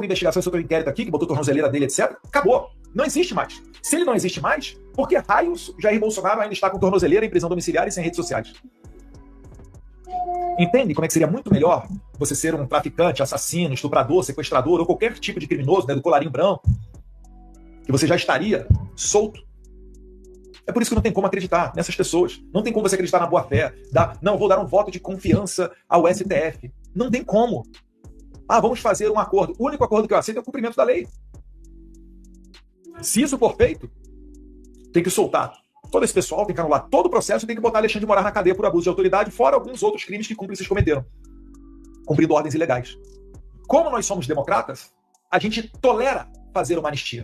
investigação sobre o inquérito aqui, que botou tornozeleira dele, etc. Acabou. Não existe mais. Se ele não existe mais, por que raios Jair Bolsonaro ainda está com tornozeleira em prisão domiciliar e sem redes sociais? Entende como é que seria muito melhor você ser um traficante, assassino, estuprador, sequestrador ou qualquer tipo de criminoso, né, do colarinho branco, que você já estaria solto? É por isso que não tem como acreditar nessas pessoas. Não tem como você acreditar na boa-fé. Não, vou dar um voto de confiança ao STF. Não tem como. Vamos fazer um acordo. O único acordo que eu aceito é o cumprimento da lei. Se isso for feito, tem que soltar todo esse pessoal, tem que anular todo o processo e tem que botar Alexandre de Moraes na cadeia por abuso de autoridade, fora alguns outros crimes que cúmplices cometeram, cumprindo ordens ilegais. Como nós somos democratas, a gente tolera fazer uma anistia.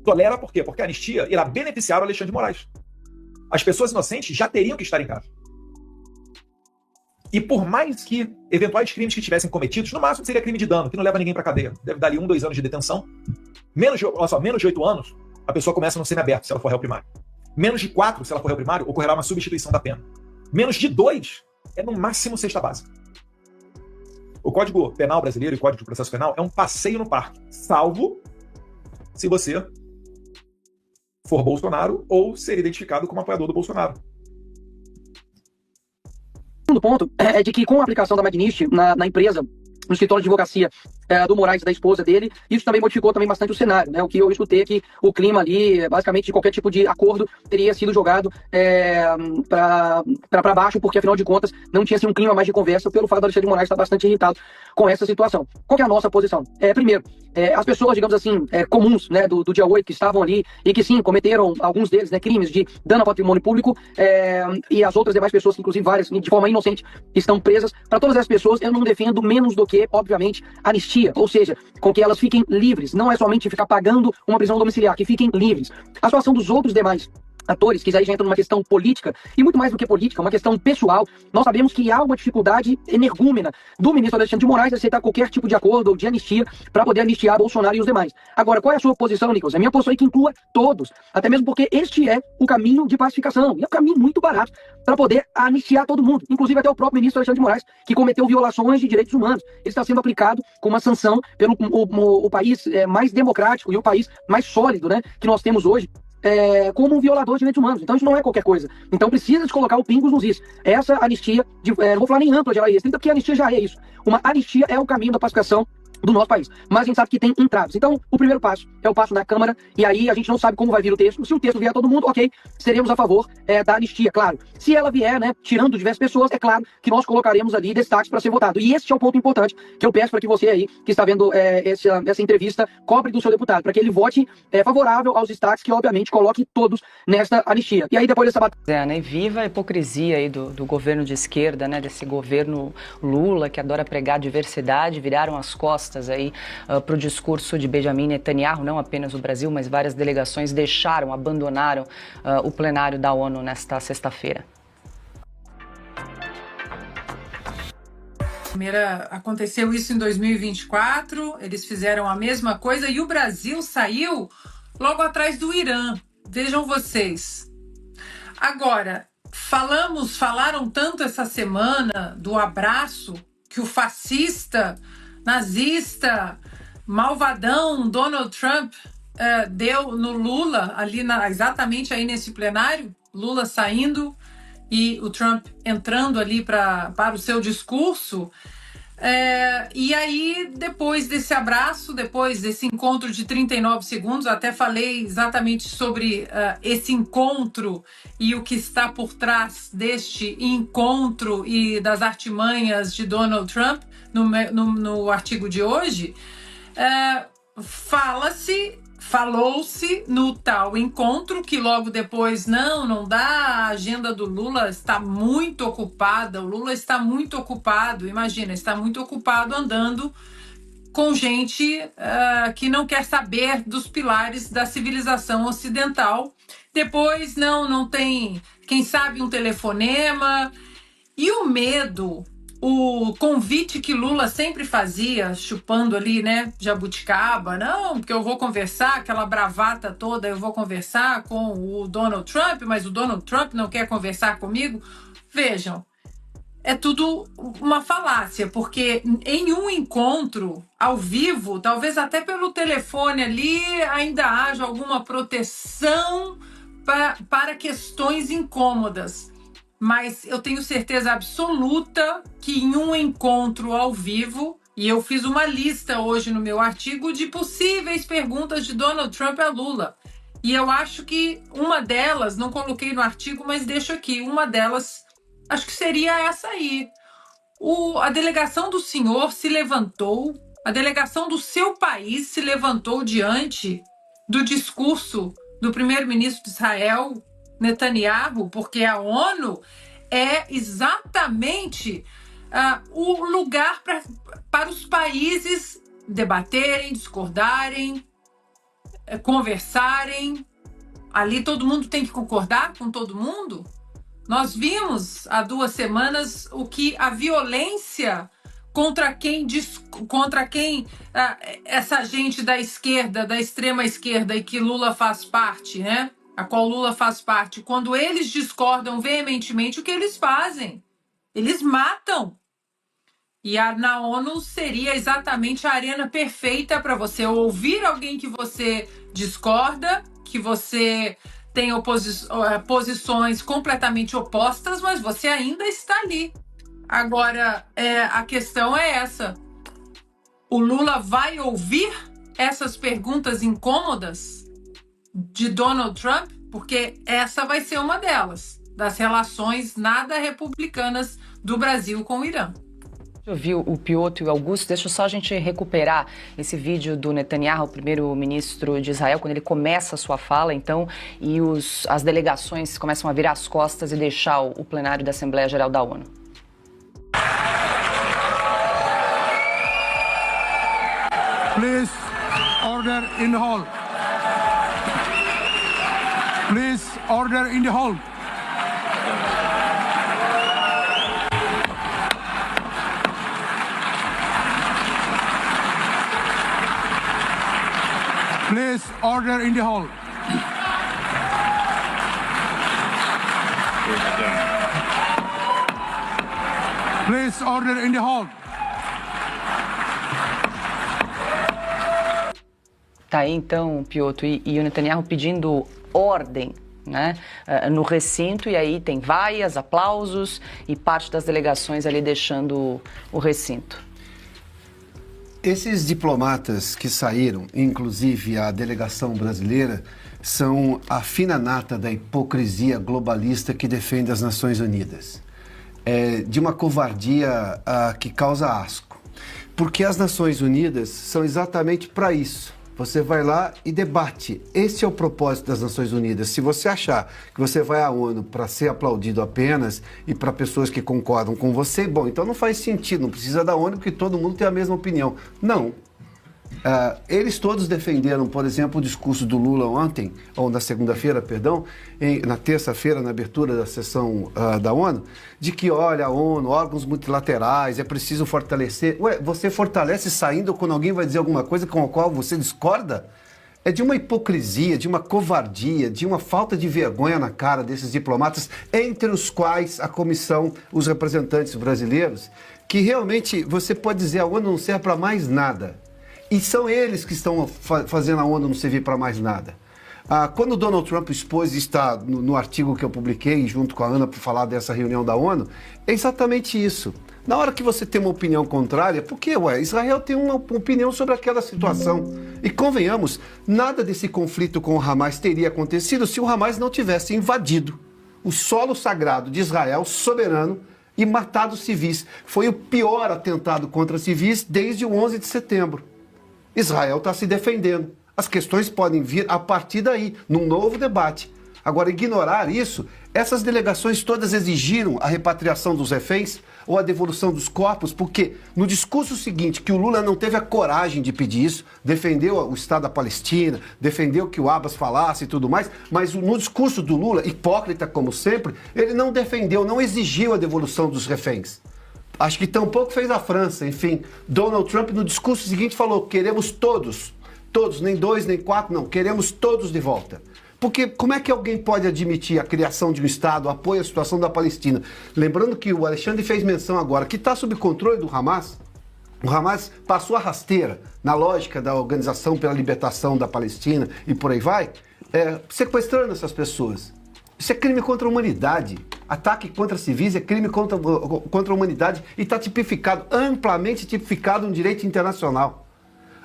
Tolera por quê? Porque a anistia irá beneficiar o Alexandre de Moraes. As pessoas inocentes já teriam que estar em casa. E por mais que eventuais crimes que tivessem cometidos, no máximo seria crime de dano, que não leva ninguém para cadeia. Deve dar ali 1, 2 anos de detenção. Menos de 8 anos, a pessoa começa no semiaberto, se ela for réu primário. Menos de 4, se ela for réu primário, ocorrerá uma substituição da pena. Menos de 2, é no máximo sexta básica. O Código Penal brasileiro e o Código de Processo Penal é um passeio no parque, salvo se você for Bolsonaro ou ser identificado como apoiador do Bolsonaro. O segundo ponto é de que com a aplicação da Magnitsky na empresa, no escritório de advocacia do Moraes, da esposa dele, isso também modificou também bastante o cenário, né? O que eu escutei é que o clima ali, basicamente, de qualquer tipo de acordo teria sido jogado para baixo, porque afinal de contas não tinha assim, um clima mais de conversa, pelo fato do Alexandre de Moraes estar bastante irritado com essa situação. Qual que é a nossa posição? Primeiro, as pessoas, digamos assim, comuns, né, do dia 8, que estavam ali e que sim, cometeram alguns deles, né, crimes de dano ao patrimônio público, e as outras demais pessoas, que inclusive várias, de forma inocente, estão presas. Para todas essas pessoas, eu não defendo menos do que, obviamente, anistia, ou seja, com que elas fiquem livres. Não é somente ficar pagando uma prisão domiciliar, que fiquem livres. A situação dos outros demais atores, que aí já entram numa questão política, e muito mais do que política, uma questão pessoal, nós sabemos que há uma dificuldade energúmena do ministro Alexandre de Moraes aceitar qualquer tipo de acordo ou de anistia para poder anistiar Bolsonaro e os demais. Agora, qual é a sua posição, Nicolas? A minha posição é que inclua todos, até mesmo porque este é o caminho de pacificação, e é um caminho muito barato para poder anistiar todo mundo, inclusive até o próprio ministro Alexandre de Moraes, que cometeu violações de direitos humanos. Ele está sendo aplicado com uma sanção pelo o país mais democrático e o país mais sólido, né, que nós temos hoje, como um violador de direitos humanos. Então isso não é qualquer coisa. Então precisa de colocar o pingos nos is. Essa anistia, não vou falar nem ampla, geral e restrita, porque a anistia já é isso. Uma anistia é o caminho da pacificação do nosso país. Mas a gente sabe que tem entraves. Então, o primeiro passo é o passo na Câmara, e aí a gente não sabe como vai vir o texto. Se o texto vier a todo mundo, ok, seremos a favor da anistia, claro. Se ela vier, né, tirando diversas pessoas, é claro que nós colocaremos ali destaques para ser votado. E este é o ponto importante que eu peço para que você aí, que está vendo essa entrevista, cobre do seu deputado, para que ele vote favorável aos destaques, que obviamente coloque todos nesta anistia. E aí depois dessa batalha... né, viva a hipocrisia aí do governo de esquerda, né, desse governo Lula, que adora pregar diversidade, viraram as costas aí para o discurso de Benjamin Netanyahu. Não apenas o Brasil, mas várias delegações abandonaram o plenário da ONU nesta sexta-feira. Aconteceu isso em 2024, eles fizeram a mesma coisa e o Brasil saiu logo atrás do Irã. Vejam vocês. Agora, falaram tanto essa semana do abraço que o fascista, nazista, malvadão Donald Trump deu no Lula, ali exatamente aí nesse plenário, Lula saindo e o Trump entrando ali para o seu discurso. E aí, depois desse abraço, depois desse encontro de 39 segundos, até falei exatamente sobre esse encontro e o que está por trás deste encontro e das artimanhas de Donald Trump no artigo de hoje. Falou-se no tal encontro que logo depois não dá, a agenda do Lula está muito ocupada, o Lula está muito ocupado, imagina, está muito ocupado andando com gente que não quer saber dos pilares da civilização ocidental. Depois não tem, quem sabe, um telefonema. E o medo, o convite que Lula sempre fazia, chupando ali, né, jabuticaba, não, porque eu vou conversar, aquela bravata toda, eu vou conversar com o Donald Trump, mas o Donald Trump não quer conversar comigo. Vejam, é tudo uma falácia, porque em um encontro ao vivo, talvez até pelo telefone ali, ainda haja alguma proteção para questões incômodas. Mas eu tenho certeza absoluta que em um encontro ao vivo, e eu fiz uma lista hoje no meu artigo de possíveis perguntas de Donald Trump a Lula. E eu acho que uma delas, não coloquei no artigo, mas deixo aqui, uma delas, acho que seria essa aí. A delegação do senhor se levantou, a delegação do seu país se levantou diante do discurso do primeiro-ministro de Israel, Netanyahu, porque a ONU é exatamente o lugar para os países debaterem, discordarem, conversarem. Ali todo mundo tem que concordar com todo mundo. Nós vimos há 2 semanas o que a violência contra quem essa gente da esquerda, da extrema esquerda, e que Lula faz parte, né? A qual Lula faz parte, quando eles discordam veementemente, o que eles fazem? Eles matam. E na ONU seria exatamente a arena perfeita para você ouvir alguém que você discorda, que você tem posições completamente opostas, mas você ainda está ali. Agora, a questão é essa. O Lula vai ouvir essas perguntas incômodas de Donald Trump? Porque essa vai ser uma delas, das relações nada republicanas do Brasil com o Irã. Eu vi o Piotr e o Augusto, deixa só a gente recuperar esse vídeo do Netanyahu, o primeiro-ministro de Israel, quando ele começa a sua fala, então, e as delegações começam a virar as costas e deixar o plenário da Assembleia Geral da ONU. Please, order in the hall. Please, order in the hall. Please, order in the hall. Please, order in the hall. Tá aí então, Piotr, e o Netanyahu pedindo ordem, né, no recinto, e aí tem vaias, aplausos e parte das delegações ali deixando o recinto. Esses diplomatas que saíram, inclusive a delegação brasileira, são a fina nata da hipocrisia globalista que defende as Nações Unidas. É de uma covardia que causa asco. Porque as Nações Unidas são exatamente para isso. Você vai lá e debate. Esse é o propósito das Nações Unidas. Se você achar que você vai à ONU para ser aplaudido apenas e para pessoas que concordam com você, bom, então não faz sentido, não precisa da ONU porque todo mundo tem a mesma opinião. Não. Eles todos defenderam, por exemplo, o discurso do Lula ontem, ou na segunda-feira, perdão, na terça-feira, na abertura da sessão da ONU, de que, olha, a ONU, órgãos multilaterais, é preciso fortalecer. Ué, você fortalece saindo quando alguém vai dizer alguma coisa com a qual você discorda? É de uma hipocrisia, de uma covardia, de uma falta de vergonha na cara desses diplomatas, entre os quais a comissão, os representantes brasileiros, que realmente você pode dizer a ONU não serve para mais nada. E são eles que estão fazendo a ONU não servir para mais nada. Quando o Donald Trump expôs, está no artigo que eu publiquei junto com a Ana para falar dessa reunião da ONU, é exatamente isso. Na hora que você tem uma opinião contrária, porque Israel tem uma opinião sobre aquela situação. E convenhamos, nada desse conflito com o Hamas teria acontecido se o Hamas não tivesse invadido o solo sagrado de Israel, soberano, e matado civis. Foi o pior atentado contra civis desde o 11 de setembro. Israel está se defendendo. As questões podem vir a partir daí, num novo debate. Agora, ignorar isso, essas delegações todas exigiram a repatriação dos reféns ou a devolução dos corpos, porque no discurso seguinte, que o Lula não teve a coragem de pedir isso, defendeu o Estado da Palestina, defendeu que o Abbas falasse e tudo mais, mas no discurso do Lula, hipócrita como sempre, ele não defendeu, não exigiu a devolução dos reféns. Acho que tampouco fez a França, enfim. Donald Trump no discurso seguinte falou, queremos todos, nem 2, nem 4, não, queremos todos de volta. Porque como é que alguém pode admitir a criação de um Estado, apoio à situação da Palestina? Lembrando que o Alexandre fez menção agora que está sob controle do Hamas. O Hamas passou a rasteira na lógica da Organização pela Libertação da Palestina e por aí vai, sequestrando essas pessoas. Isso é crime contra a humanidade. Ataque contra civis é crime contra a humanidade e está tipificado, amplamente tipificado no direito internacional.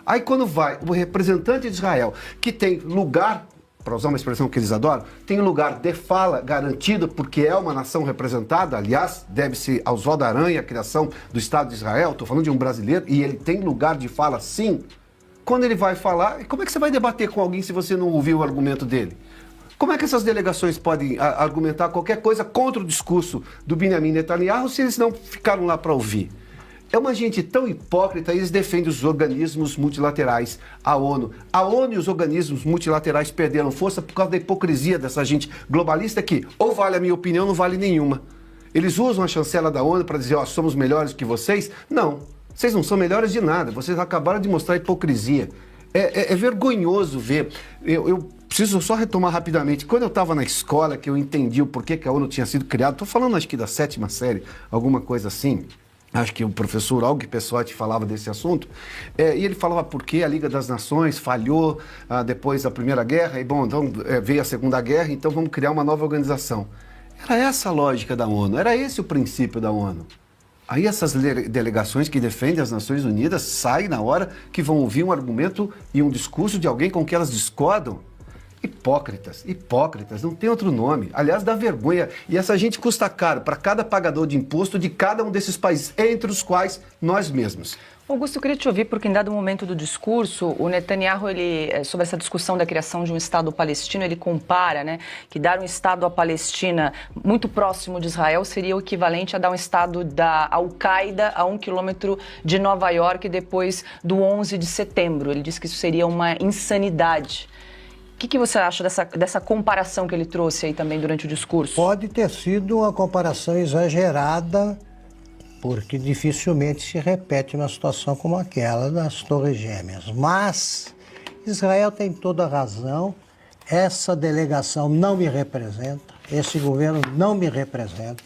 Aí quando vai o representante de Israel, que tem lugar, para usar uma expressão que eles adoram, tem lugar de fala garantido porque é uma nação representada, aliás, deve-se ao Oswaldo da Aranha a criação do Estado de Israel, estou falando de um brasileiro, e ele tem lugar de fala sim. Quando ele vai falar, como é que você vai debater com alguém se você não ouviu o argumento dele? Como é que essas delegações podem argumentar qualquer coisa contra o discurso do Benjamin Netanyahu se eles não ficaram lá para ouvir? É uma gente tão hipócrita, eles defendem os organismos multilaterais, a ONU. A ONU e os organismos multilaterais perderam força por causa da hipocrisia dessa gente globalista que ou vale a minha opinião, não vale nenhuma. Eles usam a chancela da ONU para dizer, ó, somos melhores que vocês? Não, vocês não são melhores de nada, vocês acabaram de mostrar hipocrisia. É vergonhoso ver. Eu preciso só retomar rapidamente. Quando eu estava na escola, que eu entendi o porquê que a ONU tinha sido criada, estou falando acho que da 7ª série, alguma coisa assim. Acho que o professor Alg Pessotti falava desse assunto, e ele falava porque a Liga das Nações falhou depois da Primeira Guerra, e bom, então veio a Segunda Guerra, então vamos criar uma nova organização. Era essa a lógica da ONU, era esse o princípio da ONU. Aí essas delegações que defendem as Nações Unidas saem na hora que vão ouvir um argumento e um discurso de alguém com que elas discordam. Hipócritas, não tem outro nome. Aliás, dá vergonha. E essa gente custa caro para cada pagador de imposto de cada um desses países, entre os quais nós mesmos. Augusto, eu queria te ouvir, porque em dado momento do discurso, o Netanyahu, sobre essa discussão da criação de um Estado palestino, ele compara, né, que dar um Estado à Palestina muito próximo de Israel seria o equivalente a dar um Estado da Al-Qaeda a 1 quilômetro de Nova York depois do 11 de setembro. Ele disse que isso seria uma insanidade. O que você acha dessa comparação que ele trouxe aí também durante o discurso? Pode ter sido uma comparação exagerada, porque dificilmente se repete uma situação como aquela das Torres Gêmeas. Mas Israel tem toda a razão, essa delegação não me representa, esse governo não me representa.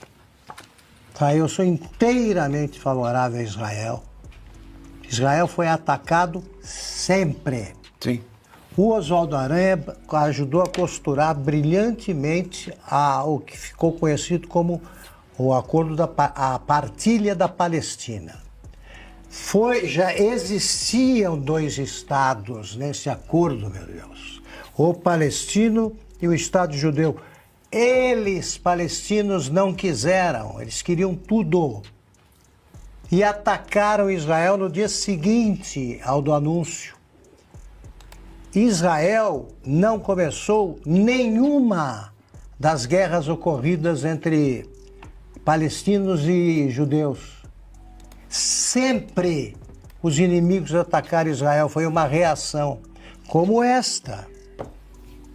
Eu sou inteiramente favorável a Israel. Israel foi atacado sempre. Sim. O Oswaldo Aranha ajudou a costurar brilhantemente o que ficou conhecido como o acordo a partilha da Palestina. Já existiam 2 estados nesse acordo, meu Deus. O palestino e o Estado judeu. Eles, palestinos, não quiseram, eles queriam tudo. E atacaram Israel no dia seguinte ao do anúncio. Israel não começou nenhuma das guerras ocorridas entre palestinos e judeus. Sempre os inimigos atacaram Israel, foi uma reação como esta.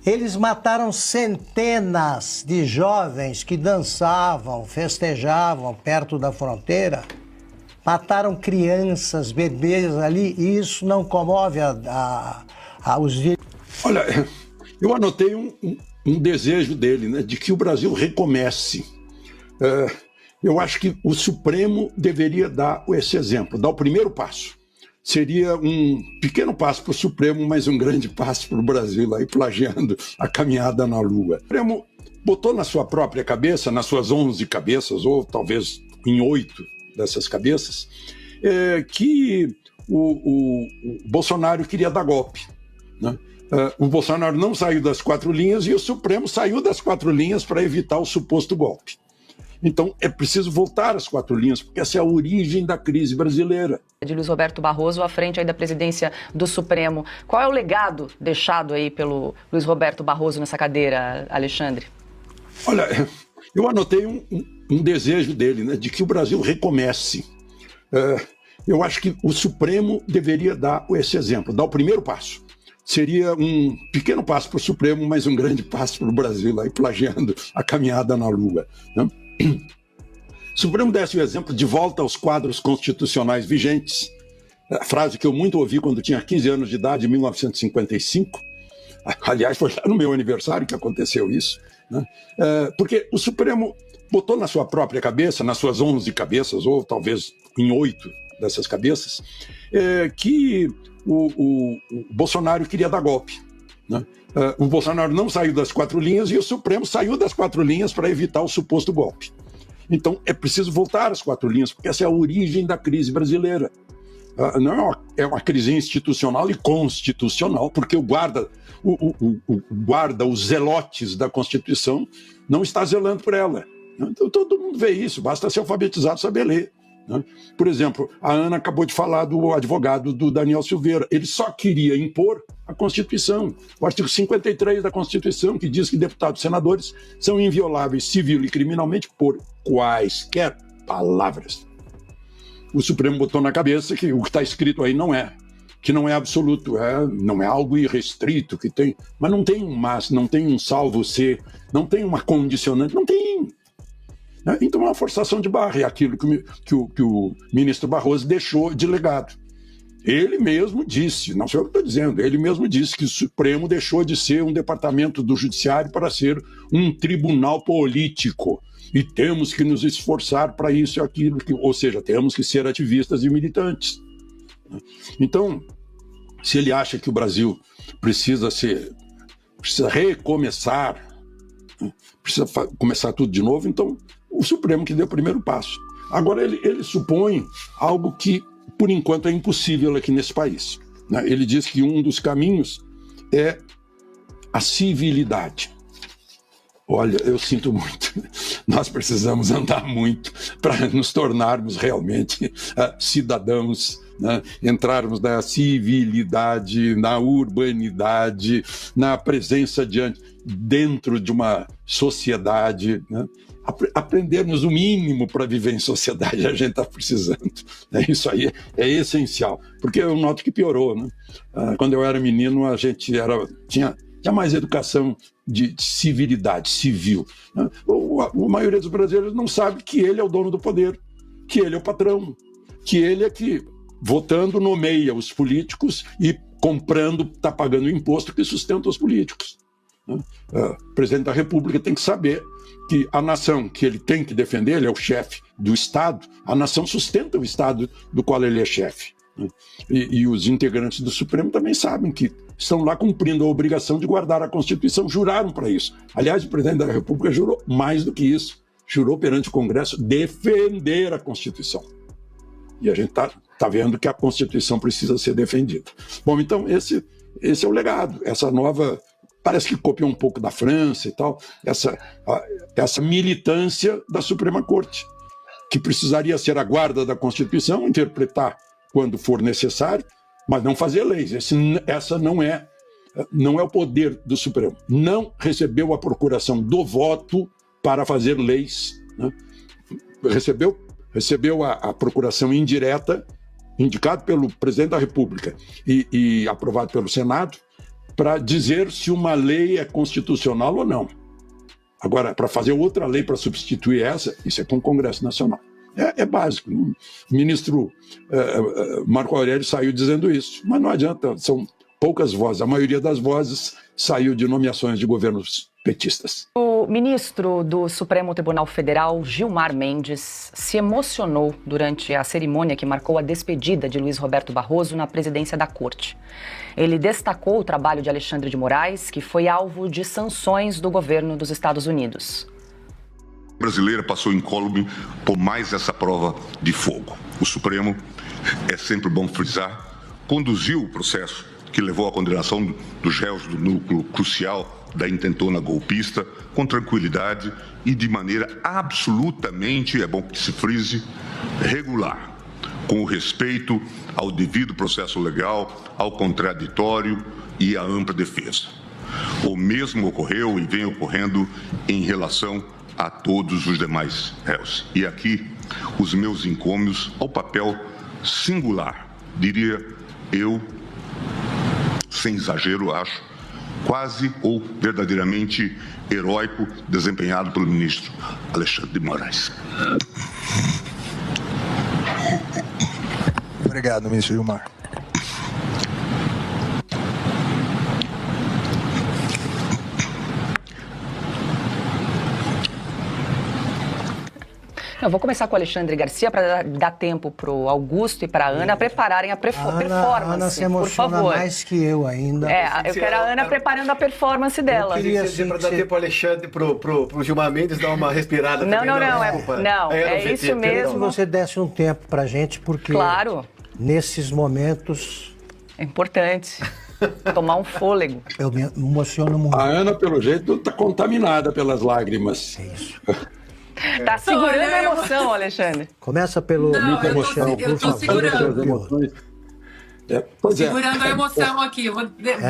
Eles mataram centenas de jovens que dançavam, festejavam perto da fronteira. Mataram crianças, bebês ali, e isso não comove os direitos. Olha, eu anotei um desejo dele, né, de que o Brasil recomece. Eu acho que o Supremo deveria dar esse exemplo, dar o primeiro passo. Seria um pequeno passo para o Supremo, mas um grande passo para o Brasil, aí plagiando a caminhada na Lua. O Supremo botou na sua própria cabeça, nas suas 11 cabeças, ou talvez em 8 dessas cabeças, que o Bolsonaro queria dar golpe, né? O Bolsonaro não saiu das 4 linhas e o Supremo saiu das 4 linhas para evitar o suposto golpe. Então, é preciso voltar às 4 linhas, porque essa é a origem da crise brasileira. De Luiz Roberto Barroso, à frente aí da presidência do Supremo. Qual é o legado deixado aí pelo Luiz Roberto Barroso nessa cadeira, Alexandre? Olha, eu anotei um desejo dele, né, de que o Brasil recomece. Eu acho que o Supremo deveria dar esse exemplo, dar o primeiro passo. Seria um pequeno passo para o Supremo, mas um grande passo para o Brasil, aí plagiando a caminhada na Lua, né? O Supremo desse o exemplo de volta aos quadros constitucionais vigentes. A frase que eu muito ouvi quando tinha 15 anos de idade, em 1955, Aliás, foi lá no meu aniversário que aconteceu isso, né? Porque o Supremo botou na sua própria cabeça, nas suas 11 cabeças, ou talvez em 8 dessas cabeças, que o Bolsonaro queria dar golpe, né? O Bolsonaro não saiu das 4 linhas e o Supremo saiu das 4 linhas para evitar o suposto golpe. Então é preciso voltar às 4 linhas, porque essa é a origem da crise brasileira. Não é uma crise institucional e constitucional, porque o guarda, os zelotes da Constituição, não está zelando por ela. Então, todo mundo vê isso, basta ser alfabetizado, saber ler. Por exemplo, a Ana acabou de falar do advogado do Daniel Silveira. Ele só queria impor a Constituição, o artigo 53 da Constituição, que diz que deputados e senadores são invioláveis civil e criminalmente por quaisquer palavras. O Supremo botou na cabeça que o que está escrito aí que não é absoluto, não é algo irrestrito, que tem, mas não tem um mas, não tem um salvo se, não tem uma condicionante, não tem. Então é uma forçação de barra, é aquilo que o ministro Barroso deixou de legado. Ele mesmo disse, não sei o que estou dizendo, ele mesmo disse que o Supremo deixou de ser um departamento do Judiciário para ser um tribunal político. E temos que nos esforçar para isso e aquilo, ou seja, temos que ser ativistas e militantes. Então, se ele acha que o Brasil precisa recomeçar, precisa começar tudo de novo, então o Supremo que deu o primeiro passo. Agora ele supõe algo que, por enquanto, é impossível aqui nesse país. Ele diz que um dos caminhos é a civilidade. Olha, eu sinto muito. Nós precisamos andar muito para nos tornarmos realmente cidadãos, né? Entrarmos na civilidade, na urbanidade, na presença dentro de uma sociedade, né? Aprendermos o mínimo para viver em sociedade, a gente está precisando. Isso aí é essencial, porque eu noto que piorou, né? Quando eu era menino, a gente tinha mais educação de civilidade, civil. A maioria dos brasileiros não sabe que ele é o dono do poder, que ele é o patrão, que ele é que, votando, nomeia os políticos e comprando, está pagando o imposto que sustenta os políticos. O presidente da República tem que saber que a nação que ele tem que defender, ele é o chefe do Estado, a nação sustenta o Estado do qual ele é chefe. E os integrantes do Supremo também sabem que estão lá cumprindo a obrigação de guardar a Constituição, juraram para isso. Aliás, o presidente da República jurou mais do que isso, jurou perante o Congresso defender a Constituição. E a gente está vendo que a Constituição precisa ser defendida. Bom, então esse é o legado, essa nova, parece que copiou um pouco da França e tal, essa militância da Suprema Corte, que precisaria ser a guarda da Constituição, interpretar quando for necessário, mas não fazer leis. Essa não é o poder do Supremo. Não recebeu a procuração do voto para fazer leis, né? Recebeu a procuração indireta, indicado pelo presidente da República e aprovado pelo Senado, para dizer se uma lei é constitucional ou não. Agora, para fazer outra lei para substituir essa, isso é com o Congresso Nacional. É básico. O ministro Marco Aurélio saiu dizendo isso, mas não adianta, são poucas vozes. A maioria das vozes saiu de nomeações de governos petistas. O ministro do Supremo Tribunal Federal, Gilmar Mendes, se emocionou durante a cerimônia que marcou a despedida de Luiz Roberto Barroso na presidência da Corte. Ele destacou o trabalho de Alexandre de Moraes, que foi alvo de sanções do governo dos Estados Unidos. A brasileira passou incólume por mais essa prova de fogo. O Supremo, é sempre bom frisar, conduziu o processo que levou à condenação dos réus do núcleo crucial da intentona golpista com tranquilidade e de maneira absolutamente, é bom que se frise, regular, com o respeito ao devido processo legal, ao contraditório e à ampla defesa. O mesmo ocorreu e vem ocorrendo em relação a todos os demais réus. E aqui, os meus encômios ao papel singular, diria eu, sem exagero, acho, quase ou verdadeiramente heróico, desempenhado pelo ministro Alexandre de Moraes. Obrigado, ministro Gilmar. Eu vou começar com o Alexandre Garcia para dar tempo para o Augusto e para a Ana prepararem a performance, A Ana se emociona por favor. mais que eu ainda. Eu quero a Ana preparando a performance dela. Eu queria dizer para dar tempo pro Alexandre, pro Gilmar Mendes dar uma respirada. É isso mesmo. Se você desse um tempo pra gente, porque nesses momentos é importante tomar um fôlego. Eu me emociono muito. A Ana, pelo jeito, está contaminada pelas lágrimas. É isso. Tá segurando a emoção, Alexandre. Começa pelo emoção. Eu tô segurando. Segurando a emoção aqui. Eu vou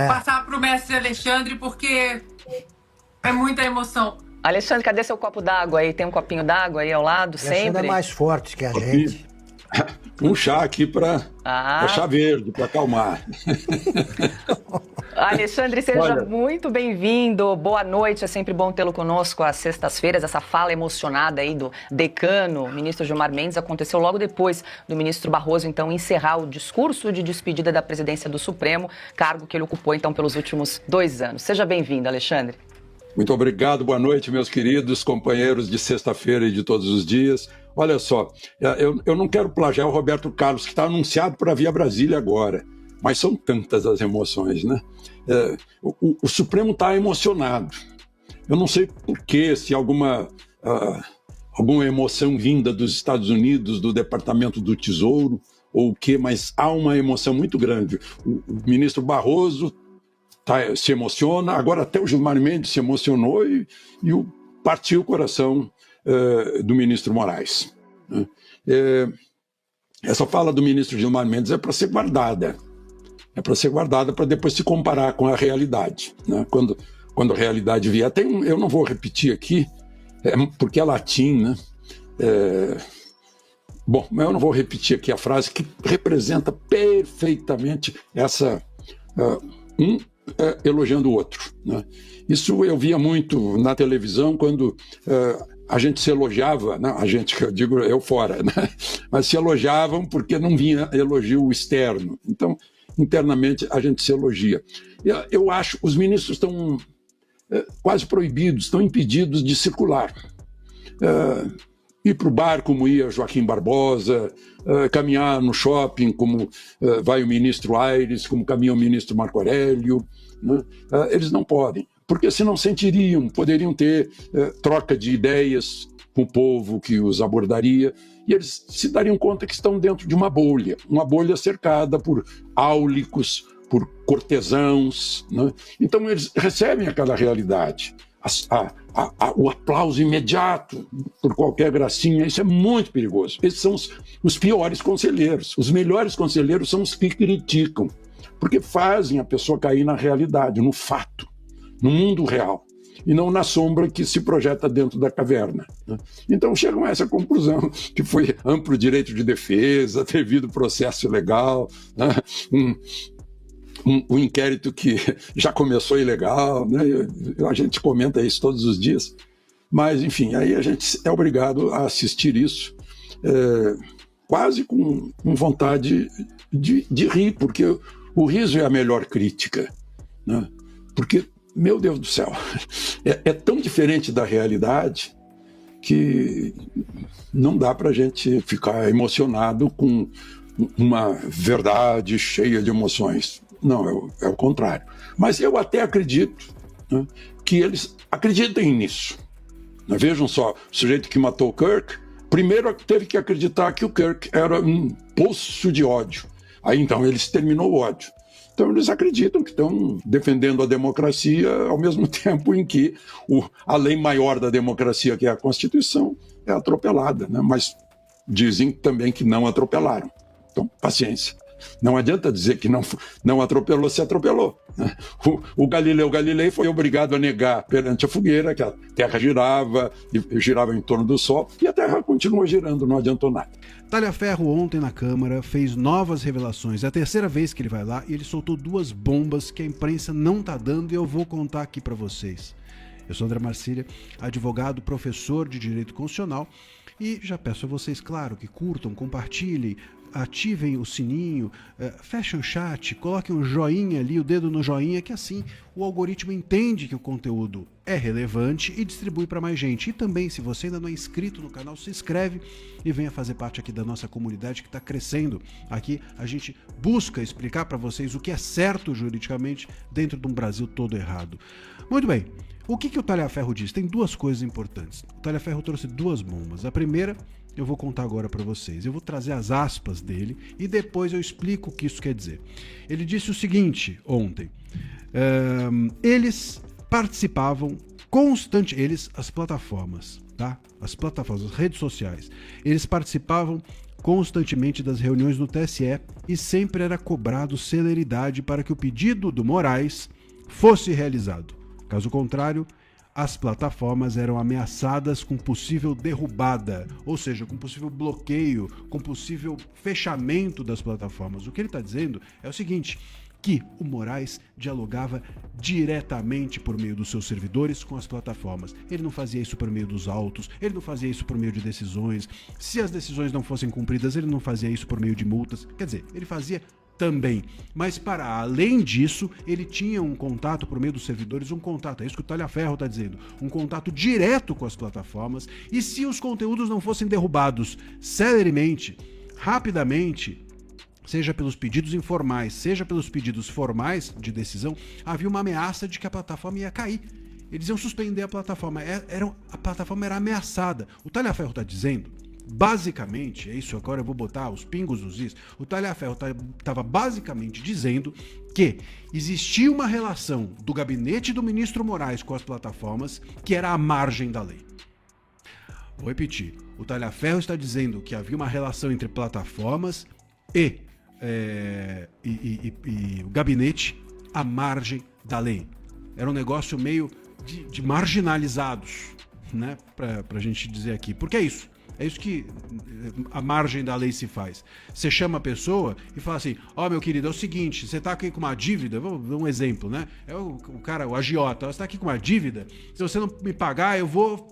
passar pro mestre Alexandre, porque é muita emoção. Alexandre, cadê seu copo d'água aí? Tem um copinho d'água aí ao lado, sempre? Alexandre é mais forte que a gente. Um chá aqui para chá verde, para acalmar. Alexandre, seja muito bem-vindo. Boa noite, é sempre bom tê-lo conosco às sextas-feiras. Essa fala emocionada aí do decano, ministro Gilmar Mendes, aconteceu logo depois do ministro Barroso, então, encerrar o discurso de despedida da presidência do Supremo, cargo que ele ocupou, então, pelos últimos 2 anos. Seja bem-vindo, Alexandre. Muito obrigado, boa noite, meus queridos companheiros de sexta-feira e de todos os dias. Olha só, eu não quero plagiar o Roberto Carlos, que está anunciado para vir a Brasília agora, mas são tantas as emoções, né? O Supremo está emocionado. Eu não sei por quê, se alguma emoção vinda dos Estados Unidos, do Departamento do Tesouro, ou o quê, mas há uma emoção muito grande. O ministro Barroso se emociona, agora até o Gilmar Mendes se emocionou e partiu o coração do ministro Moraes. Essa fala do ministro Gilmar Mendes é para ser guardada. É para ser guardada para depois se comparar com a realidade. Né? Quando a realidade vier. Eu não vou repetir aqui, porque é latim, né? Bom, mas eu não vou repetir aqui a frase que representa perfeitamente essa... elogiando o outro. Né? Isso eu via muito na televisão quando a gente se elogiava, não, a gente, que eu digo eu fora, né? Mas se elogiavam porque não vinha elogio externo. Então, internamente, a gente se elogia. Eu acho que os ministros estão quase proibidos, estão impedidos de circular. Ir para o bar como ia Joaquim Barbosa, caminhar no shopping como vai o ministro Aires, como caminha o ministro Marco Aurélio, né? Eles não podem, porque senão poderiam ter troca de ideias com o povo que os abordaria, e eles se dariam conta que estão dentro de uma bolha cercada por áulicos, por cortesãos, né? Então eles recebem aquela realidade. O aplauso imediato por qualquer gracinha, isso é muito perigoso. Esses são os piores conselheiros. Os melhores conselheiros são os que criticam, porque fazem a pessoa cair na realidade, no fato, no mundo real, e não na sombra que se projeta dentro da caverna. Né? Então chegam a essa conclusão, que foi amplo direito de defesa, devido processo legal, né? Um inquérito que já começou ilegal, né? A gente comenta isso todos os dias, mas enfim, aí a gente é obrigado a assistir isso quase com vontade de rir, porque o riso é a melhor crítica, né? Porque, meu Deus do céu, é tão diferente da realidade que não dá para a gente ficar emocionado com uma verdade cheia de emoções. Não, é o contrário. Mas eu até acredito, né, que eles acreditem nisso. Vejam só, o sujeito que matou o Kirk, primeiro teve que acreditar que o Kirk era um poço de ódio. Aí então ele exterminou o ódio. Então eles acreditam que estão defendendo a democracia ao mesmo tempo em que a lei maior da democracia, que é a Constituição, é atropelada, né? Mas dizem também que não atropelaram. Então, paciência. Não adianta dizer que não atropelou, se atropelou. O Galileu Galilei foi obrigado a negar perante a fogueira que a Terra girava e girava em torno do Sol, e a Terra continua girando, não adiantou nada. Talhaferro ontem na Câmara fez novas revelações. É a terceira vez que ele vai lá e ele soltou 2 bombas que a imprensa não está dando, e eu vou contar aqui para vocês. Eu sou André Marcília, advogado, professor de Direito Constitucional, e já peço a vocês, claro, que curtam, compartilhem, ativem o sininho, fechem o chat, coloquem um joinha ali, o dedo no joinha, que assim o algoritmo entende que o conteúdo é relevante e distribui para mais gente. E também, se você ainda não é inscrito no canal, se inscreve e venha fazer parte aqui da nossa comunidade que está crescendo. Aqui a gente busca explicar para vocês o que é certo juridicamente dentro de um Brasil todo errado. Muito bem. O que o Talhaferro diz? Tem duas coisas importantes. O Talhaferro trouxe duas bombas. A primeira, eu vou contar agora para vocês. Eu vou trazer as aspas dele e depois eu explico o que isso quer dizer. Ele disse o seguinte ontem. Eles participavam constantemente, as plataformas, tá? As plataformas, as redes sociais, eles participavam constantemente das reuniões no TSE e sempre era cobrado celeridade para que o pedido do Moraes fosse realizado. Caso contrário, as plataformas eram ameaçadas com possível derrubada, ou seja, com possível bloqueio, com possível fechamento das plataformas. O que ele está dizendo é o seguinte, que o Moraes dialogava diretamente por meio dos seus servidores com as plataformas. Ele não fazia isso por meio dos autos, ele não fazia isso por meio de decisões. Se as decisões não fossem cumpridas, ele não fazia isso por meio de multas. Quer dizer, ele fazia também. Mas para além disso, ele tinha um contato por meio dos servidores, um contato, é isso que o Talhaferro está dizendo, um contato direto com as plataformas, e se os conteúdos não fossem derrubados celeremente, rapidamente, seja pelos pedidos informais, seja pelos pedidos formais de decisão, havia uma ameaça de que a plataforma ia cair. Eles iam suspender a plataforma, a plataforma era ameaçada. O Talhaferro está dizendo, basicamente, é isso, agora eu vou botar os pingos nos is, o Talhaferro estava basicamente dizendo que existia uma relação do gabinete do ministro Moraes com as plataformas que era à margem da lei. Vou repetir, o Talhaferro está dizendo que havia uma relação entre plataformas e o gabinete à margem da lei. Era um negócio meio de marginalizados, né, pra gente dizer aqui. Porque é isso. É isso que a margem da lei se faz. Você chama a pessoa e fala assim, meu querido, é o seguinte, você tá aqui com uma dívida, vou dar um exemplo, né? É o cara, o agiota, você tá aqui com uma dívida, se você não me pagar, eu vou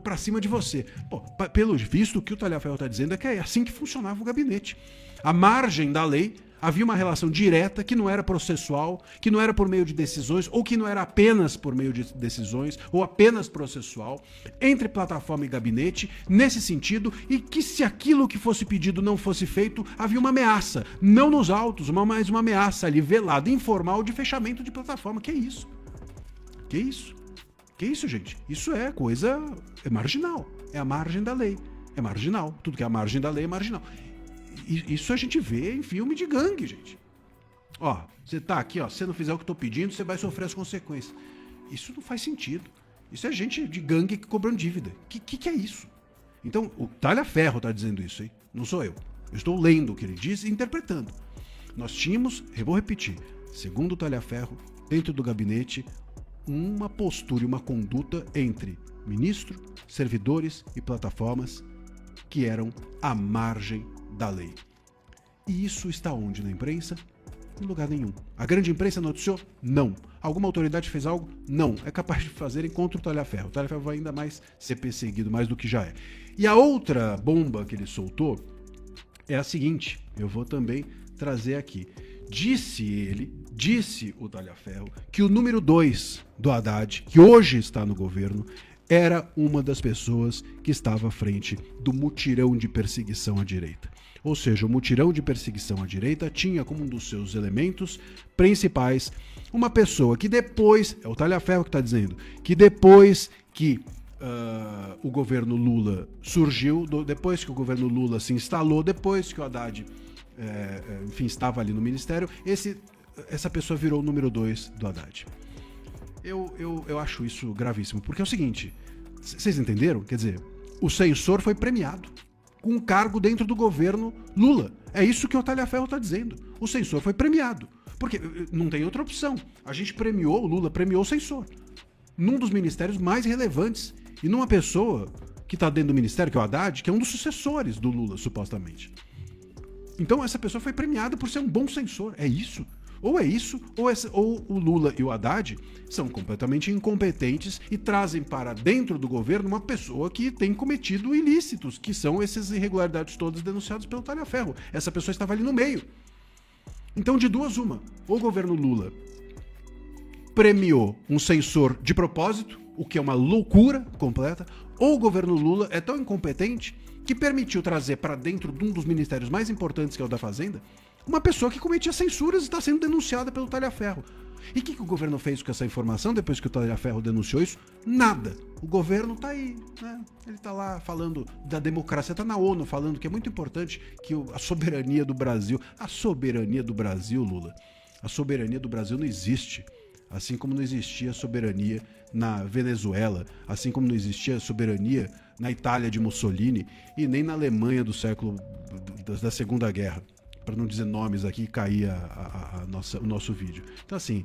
pra cima de você. Pô, pelo visto, o que o Talhaferro tá dizendo é que é assim que funcionava o gabinete. A margem da lei, havia uma relação direta que não era processual, que não era por meio de decisões, ou que não era apenas por meio de decisões, ou apenas processual, entre plataforma e gabinete, nesse sentido, e que se aquilo que fosse pedido não fosse feito, havia uma ameaça, não nos autos, mas uma ameaça ali, velada, informal, de fechamento de plataforma. Que isso? Que isso? Que isso, gente? Isso é coisa... é marginal. É a margem da lei. É marginal. Tudo que é a margem da lei é marginal. Isso a gente vê em filme de gangue, gente. Você tá aqui, se você não fizer o que eu tô pedindo, você vai sofrer as consequências. Isso não faz sentido. Isso é gente de gangue que cobrando dívida. Que é isso? Então, o Talhaferro tá dizendo isso, hein? Não sou eu. Eu estou lendo o que ele diz e interpretando. Nós tínhamos, eu vou repetir, segundo o Talhaferro, dentro do gabinete, uma postura e uma conduta entre ministro, servidores e plataformas que eram à margem da lei. E isso está onde na imprensa? Em lugar nenhum. A grande imprensa noticiou? Não. Alguma autoridade fez algo? Não. É capaz de fazerem contra o Talhaferro. O Talhaferro vai ainda mais ser perseguido, mais do que já é. E a outra bomba que ele soltou é a seguinte, eu vou também trazer aqui. Disse o Talhaferro que o número 2 do Haddad, que hoje está no governo, era uma das pessoas que estava à frente do mutirão de perseguição à direita. Ou seja, o mutirão de perseguição à direita tinha como um dos seus elementos principais uma pessoa que depois, é o Talhaferro que está dizendo, que depois que o governo Lula surgiu, depois que o governo Lula se instalou, depois que o Haddad estava ali no ministério, essa pessoa virou o número 2 do Haddad. Eu acho isso gravíssimo, porque é o seguinte, vocês entenderam? Quer dizer, o censor foi premiado com um cargo dentro do governo Lula. É isso que o Talhaferro está dizendo. O censor foi premiado, porque não tem outra opção. A gente premiou, o Lula premiou o censor, num dos ministérios mais relevantes, e numa pessoa que está dentro do ministério, que é o Haddad, que é um dos sucessores do Lula, supostamente. Então essa pessoa foi premiada por ser um bom censor, é isso. Ou é isso, ou o Lula e o Haddad são completamente incompetentes e trazem para dentro do governo uma pessoa que tem cometido ilícitos, que são essas irregularidades todas denunciadas pelo Talhaferro. Essa pessoa estava ali no meio. Então, de duas, uma. Ou o governo Lula premiou um censor de propósito, o que é uma loucura completa, ou o governo Lula é tão incompetente que permitiu trazer para dentro de um dos ministérios mais importantes, que é o da Fazenda, uma pessoa que cometia censuras e está sendo denunciada pelo Talhaferro. E o que o governo fez com essa informação depois que o Talhaferro denunciou isso? Nada. O governo tá aí, né? Ele tá lá falando da democracia, tá na ONU falando que é muito importante que a soberania do Brasil, Lula, a soberania do Brasil não existe. Assim como não existia soberania na Venezuela, assim como não existia soberania na Itália de Mussolini e nem na Alemanha do século da Segunda Guerra. Para não dizer nomes aqui, cair o nosso vídeo. Então assim,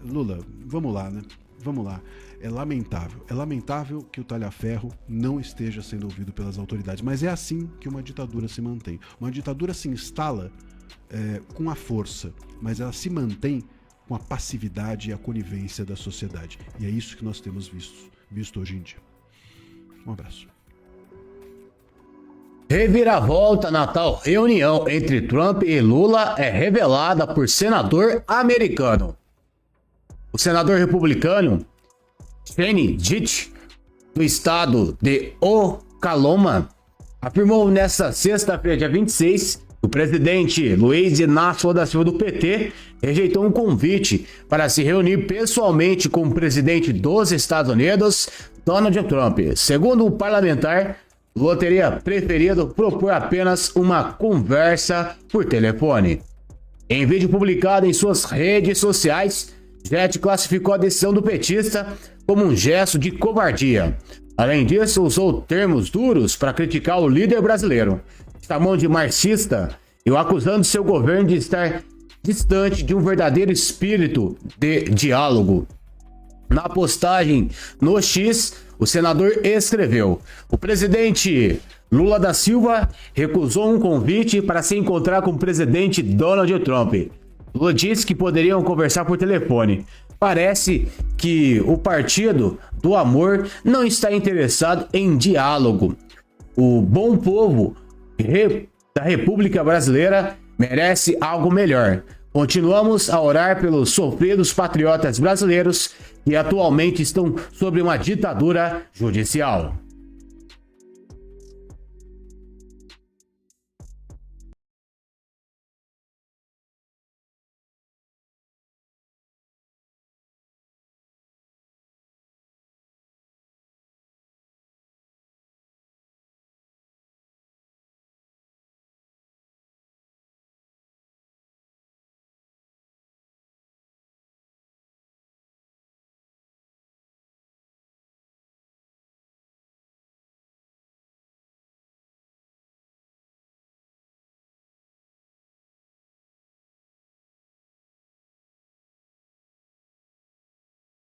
Lula, vamos lá, né? Vamos lá. É lamentável que o Talhaferro não esteja sendo ouvido pelas autoridades, mas é assim que uma ditadura se mantém. Uma ditadura se instala com a força, mas ela se mantém com a passividade e a conivência da sociedade. E é isso que nós temos visto hoje em dia. Um abraço. Reviravolta na tal reunião entre Trump e Lula é revelada por senador americano. O senador republicano Shane Ditt, do estado de Oklahoma, afirmou nesta sexta-feira, dia 26, que o presidente Luiz Inácio Lula da Silva do PT rejeitou um convite para se reunir pessoalmente com o presidente dos Estados Unidos, Donald Trump. Segundo o parlamentar, Lula teria preferido propor apenas uma conversa por telefone. Em vídeo publicado em suas redes sociais, Ditt classificou a decisão do petista como um gesto de covardia. Além disso, usou termos duros para criticar o líder brasileiro, chamando de marxista e o acusando seu governo de estar distante de um verdadeiro espírito de diálogo. Na postagem no X, o senador escreveu: o presidente Lula da Silva recusou um convite para se encontrar com o presidente Donald Trump. Lula disse que poderiam conversar por telefone. Parece que o Partido do Amor não está interessado em diálogo. O bom povo da República Brasileira merece algo melhor. Continuamos a orar pelos sofridos patriotas brasileiros que atualmente estão sob uma ditadura judicial.